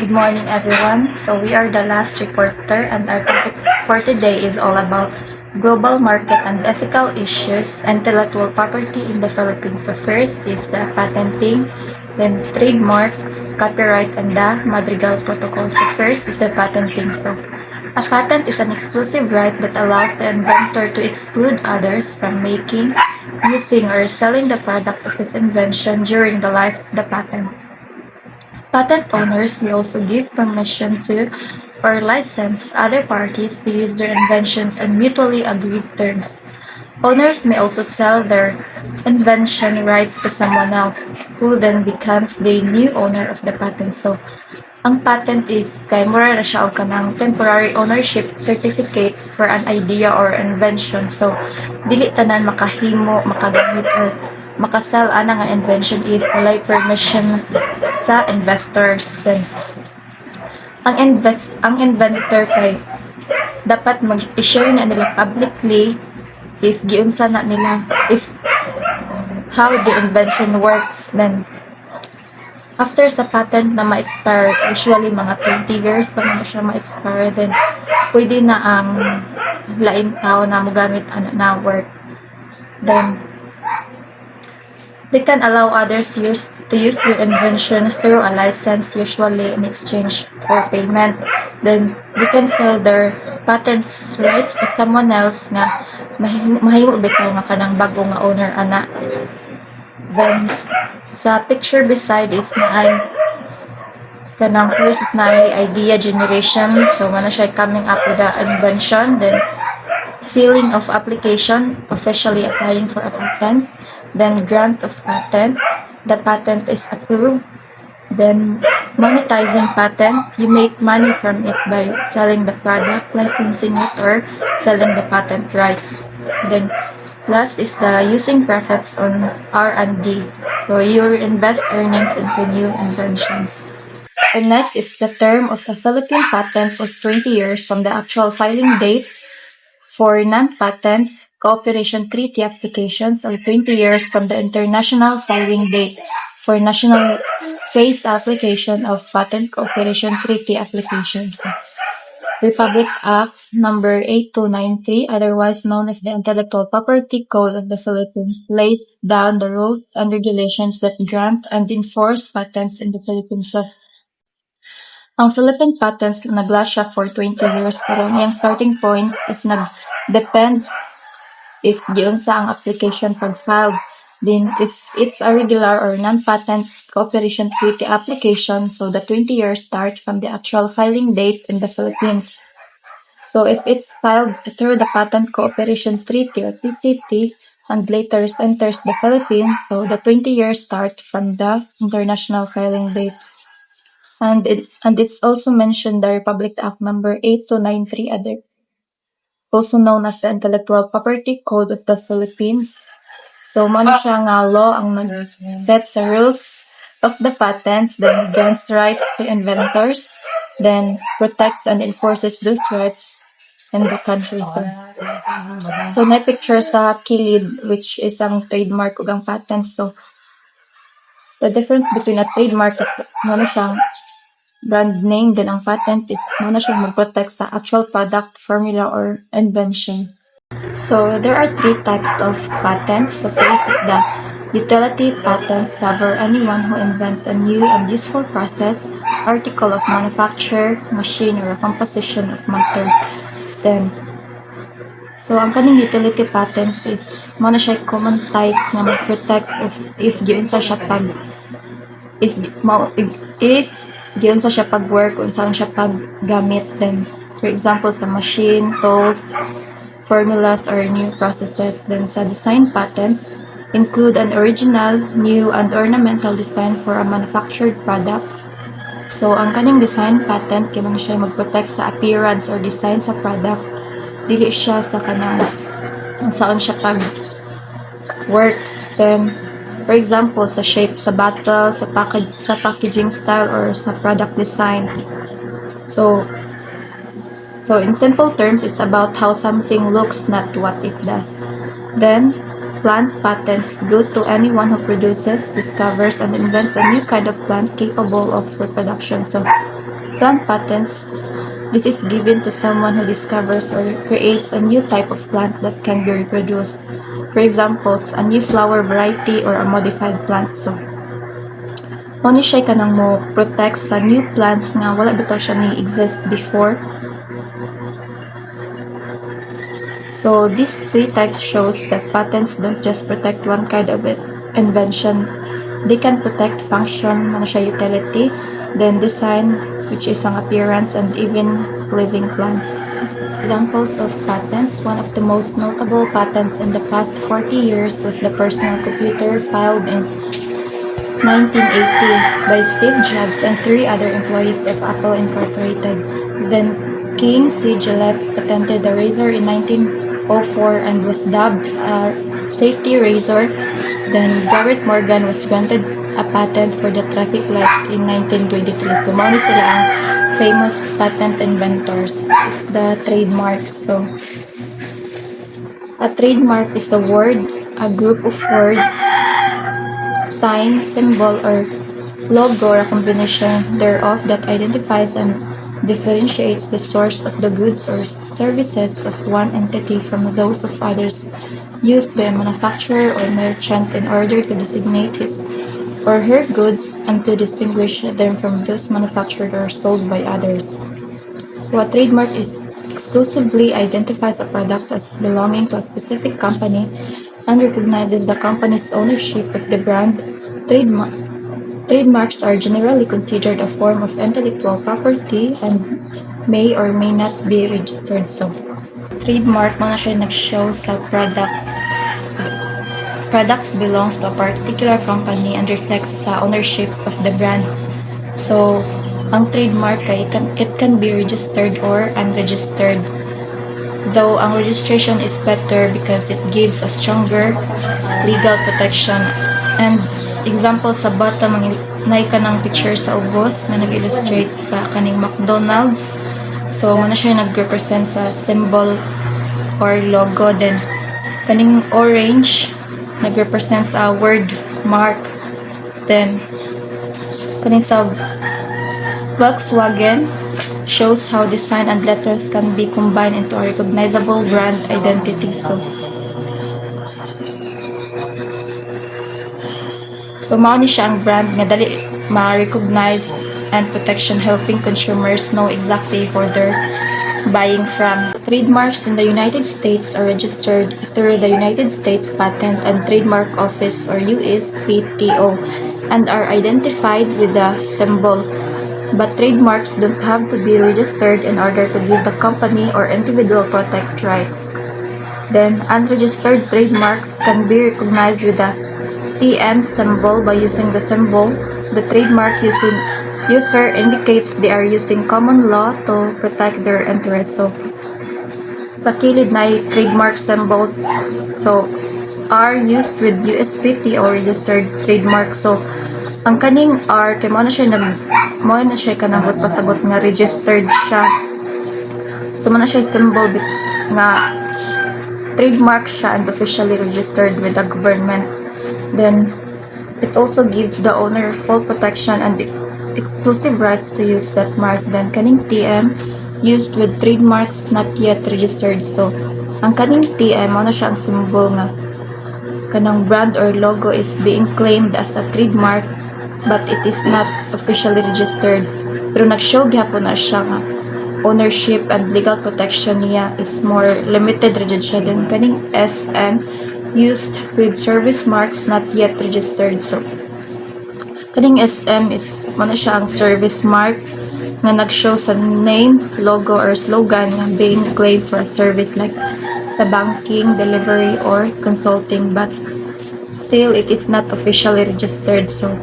Good morning, everyone. So we are the last reporter, and our topic for today is all about global market and ethical issues, intellectual property in the Philippines. So first is the patenting, then trademark, copyright, and the Madrigal Protocol. So first is the patenting. So a patent is an exclusive right that allows the inventor to exclude others from making, using, or selling the product of his invention during the life of the patent. Patent owners may also give permission to or license other parties to use their inventions on mutually agreed terms. Owners may also sell their invention rights to someone else, who then becomes the new owner of the patent. So, ang patent is kay mura na siya og kanang temporary ownership certificate for an idea or invention. So, dili tanan makahimo, makagamit or makasell ana nga invention if walay permission sa investors. Then, ang inventor kay dapat mag-share na nila publicly if giunsa na nila, if how the invention works. Then after sa patent na ma-expire, usually mga 20 years pa na siya ma-expire, then pwede na ang lain tao na mogamit na work. Then they can allow others to use their invention through a license, usually in exchange for payment. Then they can sell their patents rights to someone else nga mahimo bitaw nga kanang bago nga owner ana. Then sa picture beside is na ay kanang first is na ay idea generation. So mana siya coming up with the invention. Then filing of application, officially applying for a patent. Then grant of patent, the patent is approved. Then monetizing patent, you make money from it by selling the product, licensing it, or selling the patent rights. Then last is the using profits on R&D, so you invest earnings into new inventions. And next is the term of a Philippine patent was 20 years from the actual filing date. For non-patent cooperation treaty applications, or 20 years from the international filing date. For national phased application of patent cooperation treaty applications. Republic Act number 8293, otherwise known as the Intellectual Property Code of the Philippines, lays down the rules and regulations that grant and enforce patents in the Philippines. So, ang Philippine patents naglast siya for 20 years, pero yung starting point is depends if giunsa ang application pag-filed. Then if it's a regular or non-patent cooperation treaty application, so the 20 years start from the actual filing date in the Philippines. So if it's filed through the Patent Cooperation Treaty or PCT and later enters the Philippines, so the 20 years start from the international filing date. And it's also mentioned the Republic Act number 8293, also known as the Intellectual Property Code of the Philippines. So, man siya nga law ang nag-set sa rules of the patents, then grants rights to inventors, then protects and enforces those rights in the country. So may picture sa kilid, which is ang trademark ug ang patent. So, the difference between a trademark is ano siyang brand name, then ang patent is muna siyang mag-protect sa actual product, formula, or invention. So, there are 3 types of patents. The first is the utility patents, cover anyone who invents a new and useful process, article of manufacture, machine, or a composition of matter. Then, so ang kaning utility patents is muna siya common types nga mag-protect if giunsa siya pag if giunsa siya pag-work, kung saan siya pag-gamit. Then, for example, sa machine, tools, formulas, or new processes. Then, sa design patents, include an original, new, and ornamental design for a manufactured product. So, ang kaning design patent, kaya man siya mag-protect sa appearance or design sa product. Dili siya sa kanang kung saan siya pag-work. Then, for example, sa shape, sa bottle, sa packaging style, or sa product design. So in simple terms, it's about how something looks, not what it does. Then, plant patents go to anyone who produces, discovers, and invents a new kind of plant capable of reproduction. So, Plant patents. This is given to someone who discovers or creates a new type of plant that can be reproduced. For example, a new flower variety or a modified plant. So, muna siya kanang mo protect sa new plants nga wala bitaw siya ni exist before. So these three types shows that patents don't just protect one kind of invention. They can protect function, ano siya, utility, then design, which is ang appearance, and even living plants. Examples of patents. One of the most notable patents in the past 40 years was the personal computer filed in 1980 by Steve Jobs and 3 other employees of Apple Incorporated. Then King C. Gillette patented the razor in 1904 and was dubbed a safety razor. Then Garrett Morgan was granted a patent for the traffic light in 1923. So mao ni sila ang famous patent inventors. This is the trademark. So a trademark is a word, a group of words, sign, symbol, or logo, or a combination thereof that identifies and differentiates the source of the goods or services of one entity from those of others, used by a manufacturer or merchant in order to designate his or her goods and to distinguish them from those manufactured or sold by others. So a trademark is exclusively identifies a product as belonging to a specific company and recognizes the company's ownership of the brand. Trademarks are generally considered a form of intellectual property and may or may not be registered. So, trademark mo na siya nag-show sa products. Products belongs to a particular company and reflects sa ownership of the brand. So, ang trademark ay it can be registered or unregistered. Though ang registration is better because it gives a stronger legal protection. And example sa bottom, nay ka ng picture sa ubos na nag-illustrate sa kaning McDonald's. So, muna siya nag-represent sa symbol or logo. Then, kaning orange, nag-represent sa word mark. Then, kaning sa Volkswagen, shows how design and letters can be combined into a recognizable brand identity. So mao ni siya ang brand nga dali ma-recognize and protection, helping consumers know exactly who they're buying from. Trademarks in the United States are registered through the United States Patent and Trademark Office or USPTO and are identified with a symbol. But trademarks don't have to be registered in order to give the company or individual protect rights. Then, unregistered trademarks can be recognized with a TM symbol by using the symbol. The trademark user indicates they are using common law to protect their interests. So, sa kilid na trademark symbols, so, are used with USPTO or registered trademark. So, ang kaning R, kay mo na siya kanang pasabot nga registered siya. So, mo na siya symbol nga trademark siya and officially registered with the government. Then, it also gives the owner full protection and exclusive rights to use that mark. Then, kaning TM, used with trademarks not yet registered. So, ang kaning TM, mo na siya ang symbol nga kanang brand or logo is being claimed as a trademark but it is not officially registered. Pero nag-show gyapon na siya nga ownership and legal protection niya is more limited rigid siya. Then kaning SM used with service marks not yet registered. So kaning SM is mo na siya ang service mark nga nag-show sa name, logo or slogan nga being claimed for a service like sa banking, delivery or consulting, but still it is not officially registered. So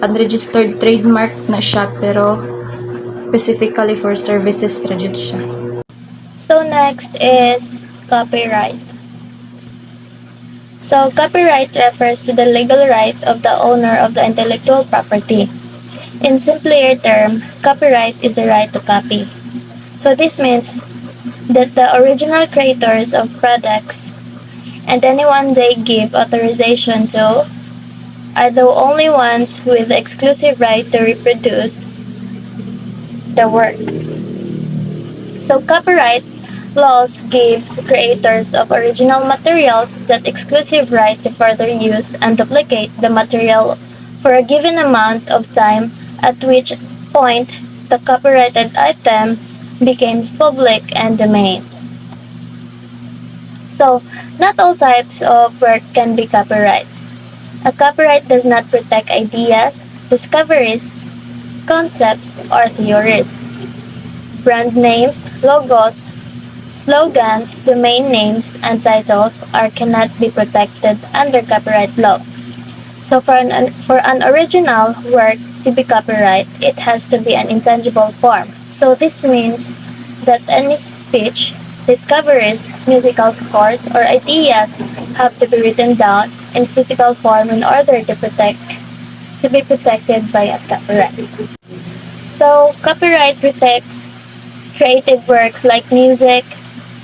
unregistered trademark na siya pero specifically for services rigid siya. So next is copyright. So copyright refers to the legal right of the owner of the intellectual property. In simpler term, copyright is the right to copy. So this means that the original creators of products and anyone they give authorization to are the only ones with the exclusive right to reproduce, the work. So copyright laws gives creators of original materials that exclusive right to further use and duplicate the material for a given amount of time, at which point the copyrighted item becomes public and domain. So, not all types of work can be copyright. A copyright does not protect ideas, discoveries, concepts, or theories. Brand names, logos, slogans, domain names, and titles cannot be protected under copyright law. So for an original work to be copyright, it has to be an intangible form. So this means that any speech, discoveries, musical scores, or ideas have to be written down in physical form in order to be protected by a copyright. So copyright protects creative works like music,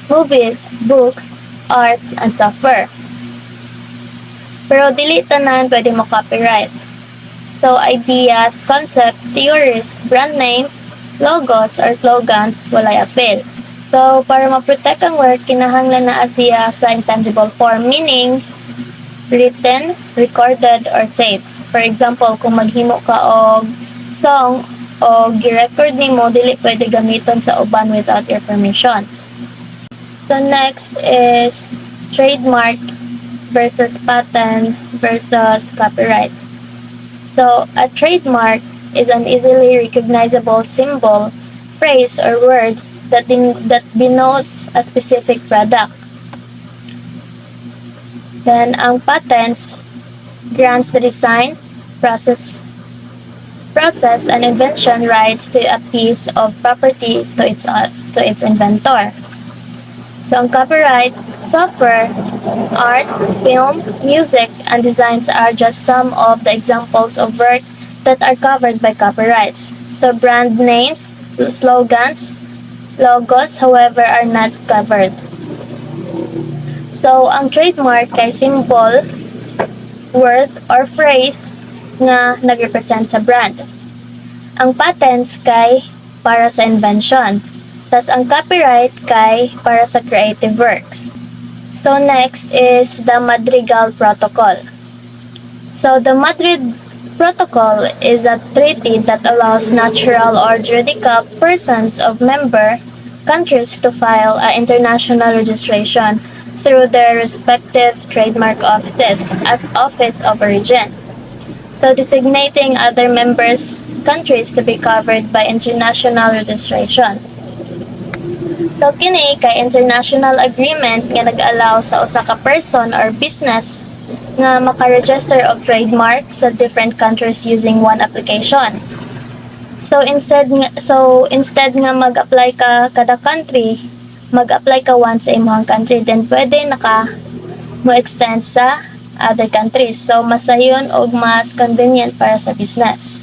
movies, books, arts, and software. Pero dili tanan pwede mo copyright. So ideas, concept, theories, brand names, logos, or slogans walay appeal. So para ma-protect ang work, kinahanglan na siya sa intangible form, meaning written, recorded, or saved. For example, kung maghimo ka og song o gi-record nimo, dili pwede gamiton sa uban without your permission. So next is trademark versus patent versus copyright. So a trademark is an easily recognizable symbol, phrase, or word that denotes a specific product. Then ang patents grants the design, process and invention rights to a piece of property to its inventor. So ang copyright, software, art, film, music, and designs are just some of the examples of work that are covered by copyrights. So brand names, slogans, logos, however, are not covered. So ang trademark kay symbol, word, or phrase nga nagrepresent sa brand. Ang patents kay para sa invention. Tas ang copyright kay para sa creative works. So next is the Madrigal Protocol. So the Madrid Protocol is a treaty that allows natural or juridical persons of member countries to file an international registration through their respective trademark offices as office of origin. So designating other members countries to be covered by international registration. So kini kay international agreement nga nag-allow sa usa ka person or business nga maka-register og trademark sa different countries using one application. So instead nga mag-apply ka kada country, mag-apply ka once sa imong country, then pwede mo extend sa other countries. So mas sayon og mas convenient para sa business.